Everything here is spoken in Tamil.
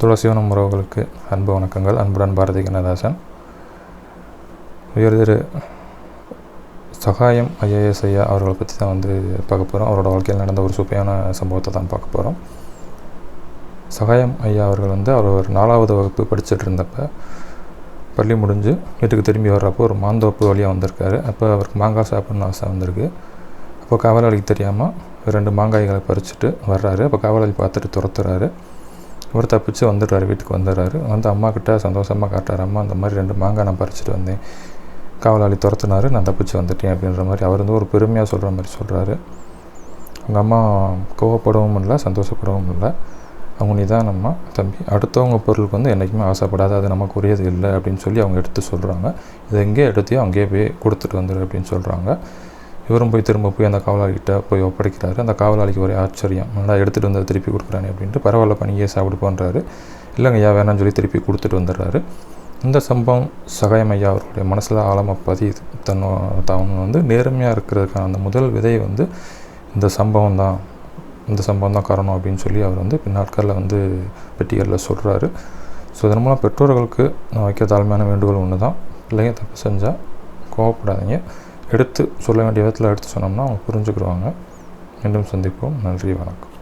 துளசிவனம் உறவுகளுக்கு அன்பு வணக்கங்கள். அன்புடன் பாரதி கண்ணதாசன். உயர் திரு சகாயம் ஐஏஎஸ் ஐயா அவர்களை பற்றி தான் பார்க்க போகிறோம். அவரோட வாழ்க்கையில் நடந்த ஒரு சூப்பையான சம்பவத்தை தான் பார்க்க போகிறோம். சகாயம் ஐயா அவர்கள் அவர் ஒரு 4வது வகுப்பு படிச்சுட்டு இருந்தப்போ பள்ளி முடிஞ்சு வீட்டுக்கு திரும்பி வர்றப்போ ஒரு மாந்தோப்பு வழியாக வந்திருக்காரு. அப்போ அவருக்கு மாங்காய் சாப்பிட்ணுன்னு ஆசை வந்திருக்கு. அப்போ காவலாளிக்கு தெரியாமல் 2 மாங்காய்களை பறிச்சுட்டு வர்றாரு. அப்போ காவலாளி பார்த்துட்டு துரத்துறாரு. இவர் தப்பிச்சு வந்துடுறாரு, வீட்டுக்கு வந்துடுறாரு. அம்மாக்கிட்ட சந்தோஷமாக காட்டுறாரு, அம்மா அந்த மாதிரி 2 மாங்காய் நான் பறிச்சுட்டு வந்தேன், காவலாளி துரத்துனாரு, நான் தப்பிச்சு வந்துட்டேன் அப்படின்ற மாதிரி அவர் ஒரு பெருமையாக சொல்கிற மாதிரி சொல்கிறாரு. அவங்க அம்மா கோவப்படவும் இல்லை, சந்தோஷப்படவும் இல்லை. அவங்க நிதானம்மா, தம்பி அடுத்தவங்க பொருளுக்கு என்றைக்குமே ஆசைப்படாது, அது நமக்கு உரியது இல்லை அப்படின்னு சொல்லி அவங்க எடுத்து சொல்கிறாங்க. இதை எங்கேயே எடுத்தையோ அங்கேயே போய் கொடுத்துட்டு வந்துடு அப்படின்னு சொல்கிறாங்க. இவரும் திரும்ப போய் அந்த காவலாளிகிட்ட போய் ஒப்படைக்கிறாரு. அந்த காவலாளிக்கு ஒரே ஆச்சரியம், நல்லா எடுத்துகிட்டு வந்து திருப்பி கொடுக்குறானே அப்படின்ட்டு. பரவாயில்ல பணியே சாப்பிடு பண்ணுறாரு. இல்லைங்க ஐயா வேணான்னு சொல்லி திருப்பி கொடுத்துட்டு வந்துடுறாரு. இந்த சம்பவம் சகாயம் ஐயா அவருடைய மனசில் ஆழமாக பதியுது. தான் நேர்மையாக இருக்கிறதுக்கான அந்த முதல் விதை இந்த சம்பவம் தான் காரணம் அப்படின்னு சொல்லி அவர் பின்னாட்களில் பெட்டிகளில் சொல்கிறாரு. ஸோ இதன் மூலம் பெற்றோர்களுக்கு நான் வைக்க தாழ்மையான வேண்டுகோள் ஒன்று தான், பிள்ளைங்க தப்பு செஞ்சால் கோவப்படாதீங்க, எடுத்து சொல்ல வேண்டிய விதத்தில் எடுத்து சொன்னோம்னா அவங்க புரிஞ்சுக்கிடுவாங்க. மீண்டும் சந்திப்போம். நன்றி, வணக்கம்.